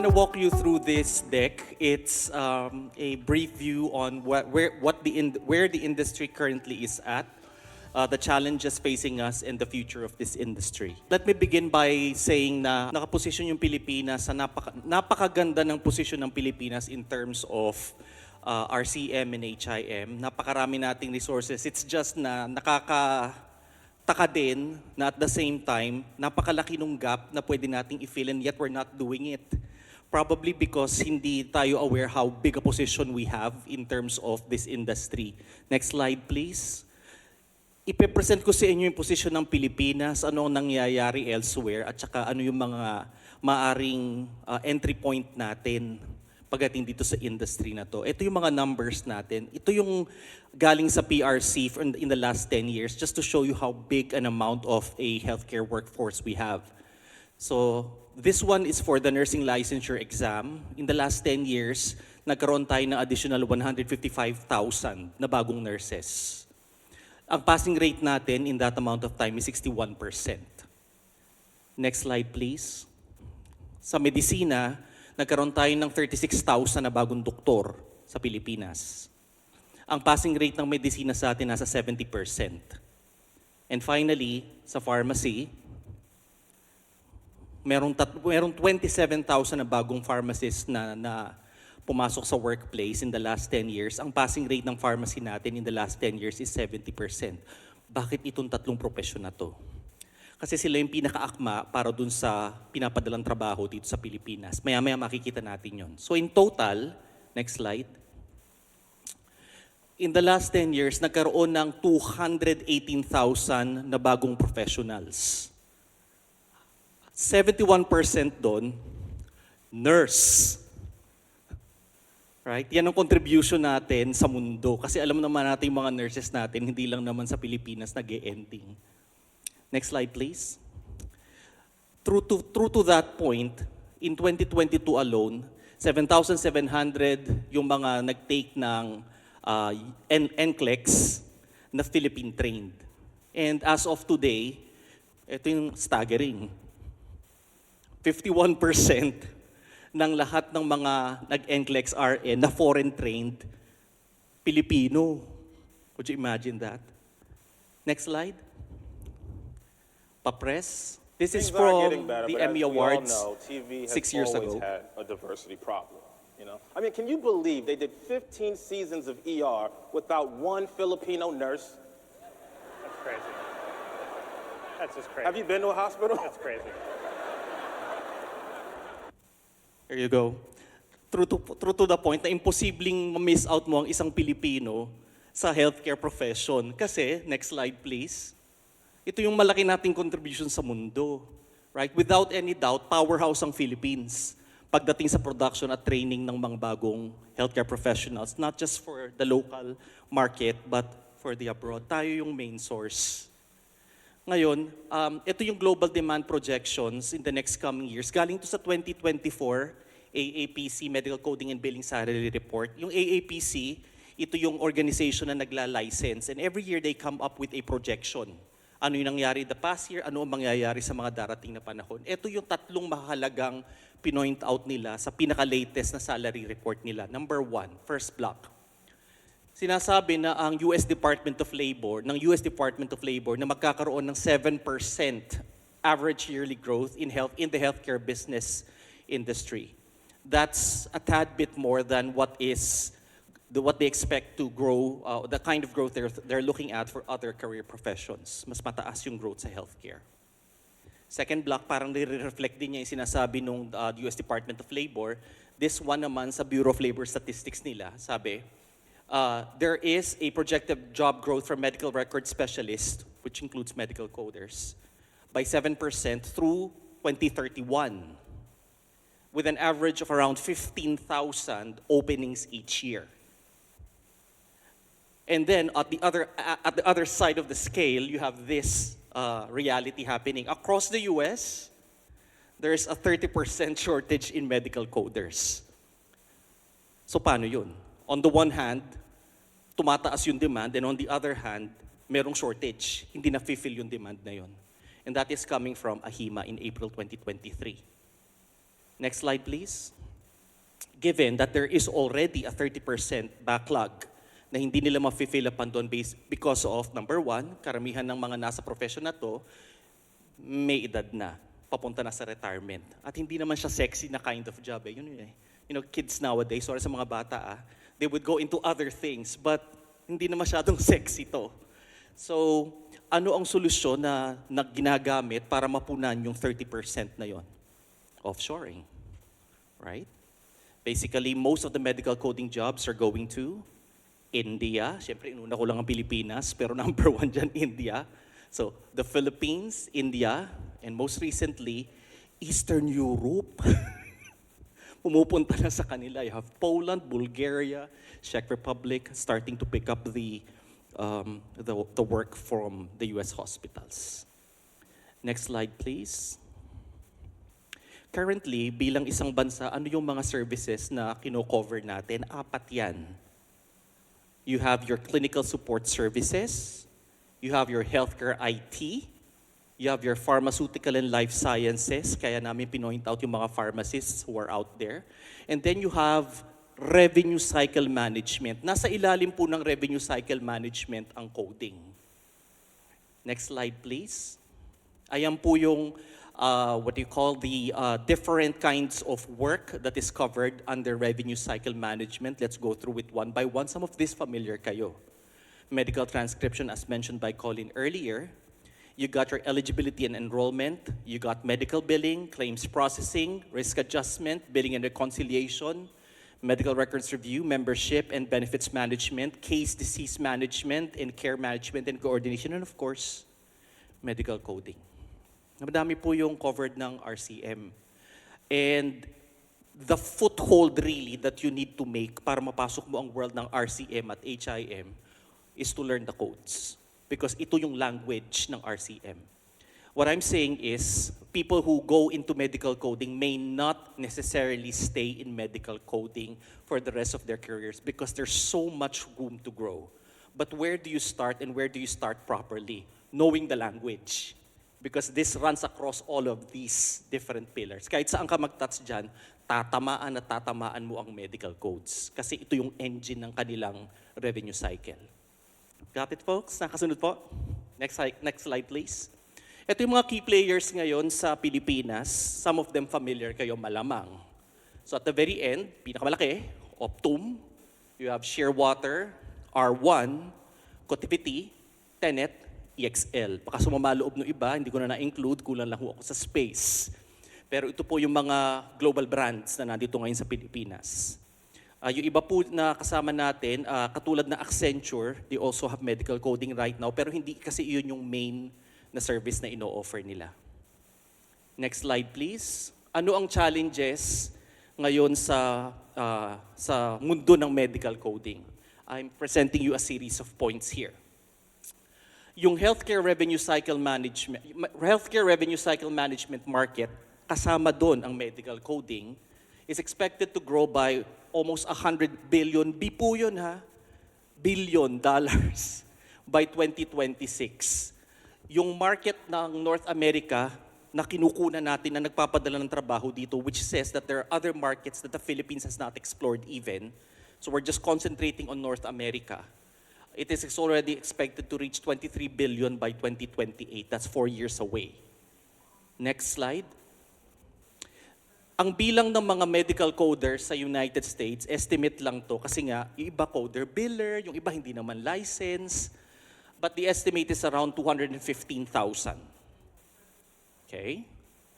going to walk you through this deck. It's a brief view on where the industry currently is at, the challenges facing us, and the future of this industry. Let me begin by saying na nakaposisyon yung Pilipinas sa napakaganda ng posisyon ng Pilipinas in terms of RCM and HIM. Napakarami nating resources. It's just na taka din na at the same time, napakalaki nung gap na pwede nating i-fill and yet we're not doing it. Probably because hindi tayo aware how big a position we have in terms of this industry. Next slide, please. Ipe-present ko sa inyo yung posisyon ng Pilipinas, ano ang nangyayari elsewhere, at saka ano yung mga maaring entry point natin pagdating dito sa industry na to. Ito yung mga numbers natin. Ito yung galing sa PRC in the last 10 years just to show you how big an amount of a healthcare workforce we have. So this one is for the nursing licensure exam. In the last 10 years, nagkaroon tayo ng additional 155,000 na bagong nurses. Ang passing rate natin in that amount of time is 61%. Next slide, please. Sa medisina, nagkaroon tayo ng 36,000 na bagong doktor sa Pilipinas. Ang passing rate ng medisina sa atin nasa 70%. And finally, sa pharmacy, merong 27,000 na bagong pharmacists na pumasok sa workplace in the last 10 years. Ang passing rate ng pharmacy natin in the last 10 years is 70%. Bakit itong tatlong profesyon na to? Kasi sila yung pinakaakma para dun sa pinapadalang trabaho dito sa Pilipinas. Maya-maya makikita natin yon. So in total, next slide, in the last 10 years, nagkaroon ng 218,000 na bagong professionals. 71% doon, nurse. Right? Yan ang contribution natin sa mundo. Kasi alam naman natin yung mga nurses natin, hindi lang naman sa Pilipinas nag-e-ending. Next slide, please. True to that point, in 2022 alone, 7,700 yung mga nag-take ng NCLEX na Philippine-trained. And as of today, ito yung staggering. 51% ng lahat ng mga nag-NCLEX RN na foreign-trained, Pilipino. Would you imagine that? Next slide. Papres. This is from the Emmy Awards 6 years ago. Had a diversity problem, you know? I mean, can you believe they did 15 seasons of ER without one Filipino nurse? That's crazy. That's just crazy. Have you been to a hospital? That's crazy. There you go. True to the point na imposibleng ma-miss out mo ang isang Pilipino sa healthcare profession. Kasi, next slide please. Ito yung malaki nating contribution sa mundo. Right? Without any doubt, powerhouse ang Philippines pagdating sa production at training ng mga bagong healthcare professionals, not just for the local market, but for the abroad. Tayo yung main source. Ngayon, ito yung global demand projections in the next coming years. Galing to sa 2024 AAPC Medical Coding and Billing Salary Report. Yung AAPC, ito yung organization na nagla-license. And every year they come up with a projection. Ano yung nangyari the past year, ano ang mangyayari sa mga darating na panahon. Ito yung tatlong mahalagang pinoint out nila sa pinaka-latest na salary report nila. Number one, first block. Sinasabi na ang US Department of Labor na magkakaroon ng 7% average yearly growth in the healthcare business industry. That's a tad bit more than what they expect to grow, the kind of growth they're looking at for other career professions. Mas mataas yung growth sa healthcare. Second block, parang nire-reflect din niya yung sinasabi ng US Department of Labor. This one naman sa Bureau of Labor Statistics nila, sabi, there is a projected job growth for medical record specialists, which includes medical coders, by 7% through 2031, with an average of around 15,000 openings each year. And then at the other side of the scale, you have this reality happening. Across the US, there's a 30% shortage in medical coders. So paano yun? On the one hand, tumataas yung demand, and on the other hand, merong shortage. Hindi na fulfill yung demand na yun. And that is coming from AHIMA in April 2023. Next slide, please. Given that there is already a 30% backlog na hindi nila ma-fill upan doon because of, number one, karamihan ng mga nasa profession na to, may edad na, papunta na sa retirement. At hindi naman siya sexy na kind of job. Yun yun eh. You know, kids nowadays, sorry sa mga bata they would go into other things, but hindi na masyadong sexy to. So, ano ang solusyon na ginagamit para mapunan yung 30% na yon? Offshoring, right? Basically, most of the medical coding jobs are going to India. Siyempre, inuna ko lang ang Pilipinas, pero number one dyan, India. So, the Philippines, India, and most recently, Eastern Europe. Pumupunta na sa kanila. You have Poland, Bulgaria, Czech Republic, starting to pick up the work from the US hospitals. Next slide, please. Currently, bilang isang bansa, ano yung mga services na kino-cover natin? 4 yan. You have your clinical support services, you have your healthcare IT, you have your pharmaceutical and life sciences, kaya namin pinoint out yung mga pharmacists who are out there. And then you have revenue cycle management. Nasa ilalim po ng revenue cycle management ang coding. Next slide, please. Ayan po yung different kinds of work that is covered under revenue cycle management. Let's go through it one by one. Some of this familiar kayo. Medical transcription, as mentioned by Colin earlier. You got your eligibility and enrollment. You got medical billing, claims processing, risk adjustment, billing and reconciliation, medical records review, membership and benefits management, case disease management, and care management and coordination, and of course, medical coding. Madami po yung covered ng RCM. And the foothold really that you need to make para mapasok mo ang world ng RCM at HIM is to learn the codes. Because ito yung language ng RCM. What I'm saying is, people who go into medical coding may not necessarily stay in medical coding for the rest of their careers because there's so much room to grow. But where do you start and where do you start properly? Knowing the language. Because this runs across all of these different pillars. Kahit saan ka mag-touch dyan, tatamaan at tatamaan mo ang medical codes. Kasi ito yung engine ng kanilang revenue cycle. Got it, folks? Nakasunod po? Next slide, please. Ito yung mga key players ngayon sa Pilipinas. Some of them familiar kayo malamang. So at the very end, pinakamalaki, Optum, you have Shearwater, R1, Cotiviti, Tenet, EXL. Baka sumama loob ng iba, hindi ko na na-include, kulang lang ako sa space. Pero ito po yung mga global brands na nandito ngayon sa Pilipinas. Yung iba po na kasama natin, katulad na Accenture, they also have medical coding right now, pero hindi kasi yun yung main na service na ino-offer nila. Next slide, please. Ano ang challenges ngayon sa mundo ng medical coding? I'm presenting you a series of points here. Yung healthcare revenue cycle management market, kasama doon ang medical coding, is expected to grow by almost 100 billion, po yun ha, billion dollars by 2026. Yung market ng North America na kinukunan natin na nagpapadala ng trabaho dito, which says that there are other markets that the Philippines has not explored even. So we're just concentrating on North America. It is already expected to reach 23 billion by 2028. That's 4 years away. Next slide. Ang bilang ng mga medical coders sa United States, estimate lang to kasi nga, yung iba coder biller, yung iba hindi naman license, but the estimate is around 215,000. Okay?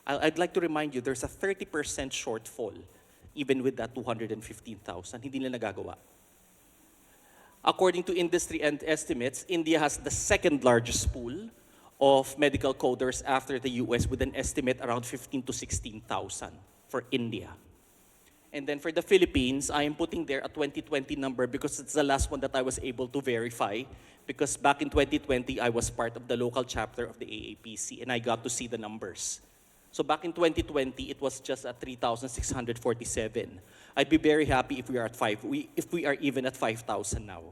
I'd like to remind you, there's a 30% shortfall even with that 215,000. Hindi nila nagagawa. According to industry and estimates, India has the second largest pool of medical coders after the US with an estimate around 15 to 16,000 for India. And then for the Philippines, I am putting there a 2020 number because it's the last one that I was able to verify because back in 2020, I was part of the local chapter of the AAPC and I got to see the numbers. So back in 2020, it was just at 3,647. I'd be very happy if we are at if we are even at 5,000 now.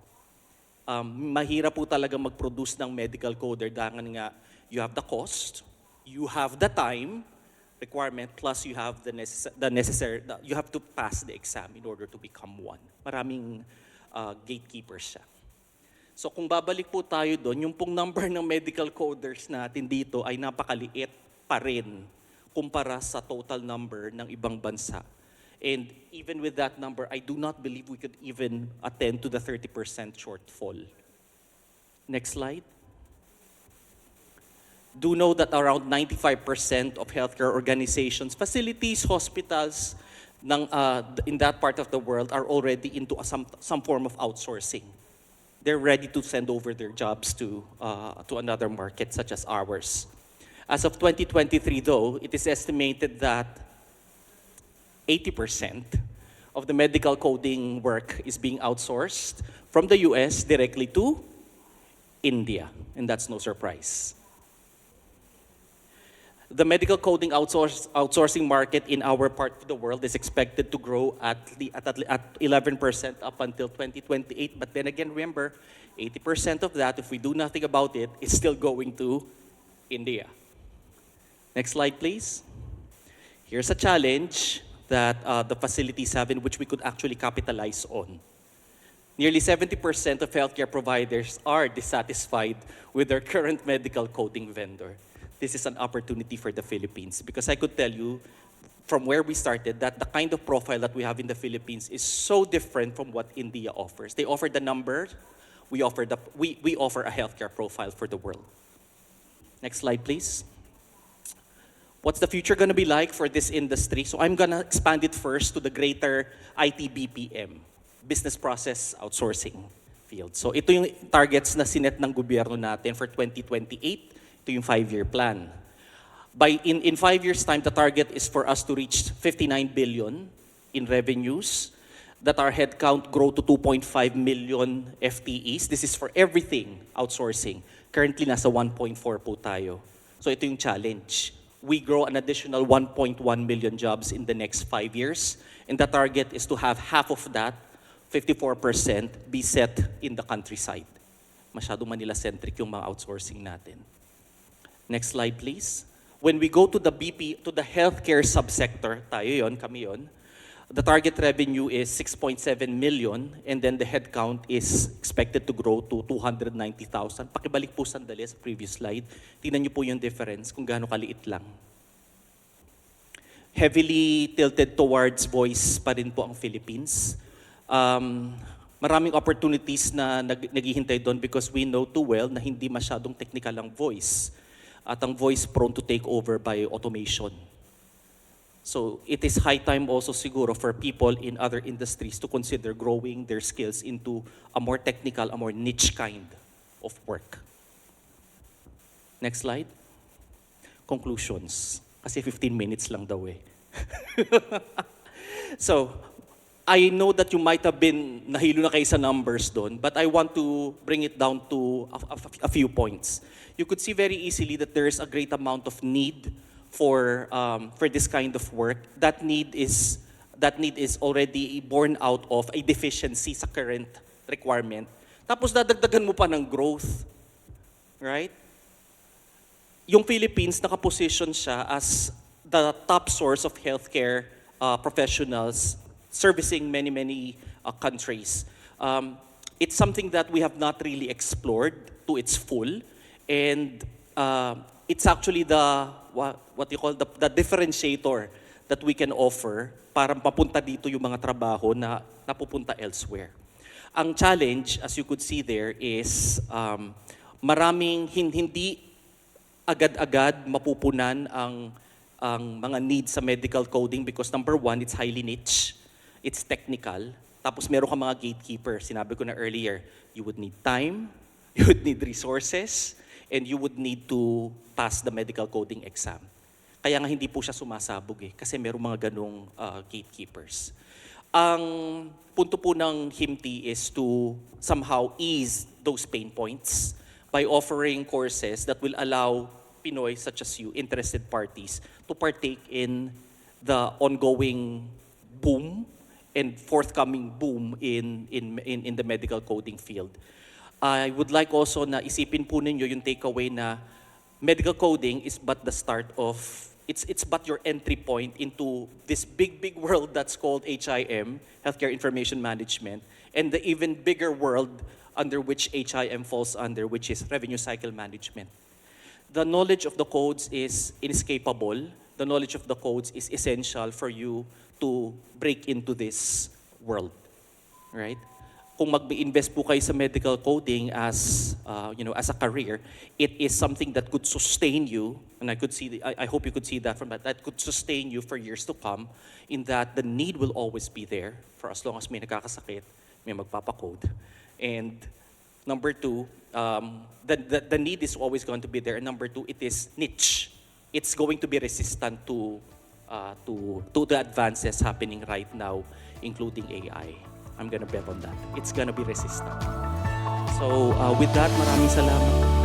Mahirap po talaga mag-produce ng medical coder dahil nga you have the cost, you have the time, requirement, plus you have you have to pass the exam in order to become one. Maraming gatekeepers siya. So kung babalik po tayo doon, yung pong number ng medical coders natin dito ay napakaliit pa rin kumpara sa total number ng ibang bansa. And even with that number, I do not believe we could even attend to the 30% shortfall. Next slide. Do know that around 95% of healthcare organizations, facilities, hospitals in that part of the world are already into some form of outsourcing. They're ready to send over their jobs to another market such as ours. As of 2023 though, it is estimated that 80% of the medical coding work is being outsourced from the US directly to India, and that's no surprise. The medical coding outsourcing market in our part of the world is expected to grow at 11% up until 2028. But then again, remember, 80% of that, if we do nothing about it, is still going to India. Next slide, please. Here's a challenge that the facilities have in which we could actually capitalize on. Nearly 70% of healthcare providers are dissatisfied with their current medical coding vendor. This is an opportunity for the Philippines because I could tell you from where we started that the kind of profile that we have in the Philippines is so different from what India offers. They offer the number, we offer a healthcare profile for the world. Next slide, please. What's the future going to be like for this industry? So I'm going to expand it first to the greater IT BPM, business process outsourcing field. So ito yung targets na sinet ng gobyerno natin for 2028. Ito yung 5-year plan. In 5 years' time, the target is for us to reach 59 billion in revenues, that our headcount grow to 2.5 million FTEs. This is for everything outsourcing. Currently, nasa 1.4 po tayo. So ito yung challenge. We grow an additional 1.1 million jobs in the next 5 years, and the target is to have half of that, 54%, be set in the countryside. Masyado Manila-centric yung mga outsourcing natin. Next slide, please. When we go to the healthcare subsector, tayo yon, kami yon, the target revenue is 6.7 million, and then the headcount is expected to grow to 290,000. Pakibalik po sandali sa previous slide. Tingnan niyo po yung difference kung gaano kaliit lang. Heavily tilted towards voice pa rin po ang Philippines. Maraming opportunities na naghihintay doon because we know too well na hindi masyadong technical ang voice. At ang voice prone to take over by automation. So it is high time also siguro for people in other industries to consider growing their skills into a more technical, a more niche kind of work. Next slide. Conclusions. Kasi 15 minutes lang daw eh. So, I know that you might have been nahilo na kayo sa numbers doon, but I want to bring it down to a few points. You could see very easily that there is a great amount of need for this kind of work. That need is already born out of a deficiency sa current requirement. Tapos dadagdagan mo pa ng growth, right? Yung Philippines nakaposition siya as the top source of healthcare professionals servicing many countries. It's something that we have not really explored to its full. And it's actually what you call the differentiator that we can offer para mapunta dito yung mga trabaho na napupunta elsewhere. Ang challenge, as you could see there, is maraming hindi agad-agad mapupunan ang mga needs sa medical coding because number one, it's highly niche, it's technical, tapos meron ka mga gatekeeper. Sinabi ko na earlier, you would need time, you would need resources, and you would need to pass the medical coding exam. Kaya nga hindi po siya sumasabog eh, kasi merong mga ganong gatekeepers. Ang punto po ng HIMTI is to somehow ease those pain points by offering courses that will allow Pinoy such as you, interested parties, to partake in the ongoing boom and forthcoming boom in the medical coding field. I would like also na isipin po ninyo yung takeaway na medical coding is but the start of it's but your entry point into this big world that's called HIM, Healthcare Information Management, and the even bigger world under which HIM falls under, which is Revenue Cycle Management. The knowledge of the codes is inescapable. The knowledge of the codes is essential for you to break into this world, right? Kung mag-invest po kayo sa medical coding as as a career, it is something that could sustain you, and I hope you could see that from that could sustain you for years to come, in that the need will always be there for as long as may nagkakasakit, may magpapakode. And number two, the need is always going to be there. And number two, it is niche. It's going to be resistant to the advances happening right now, including AI. I'm gonna bet on that. It's gonna be resistant. So with that, maraming salamat.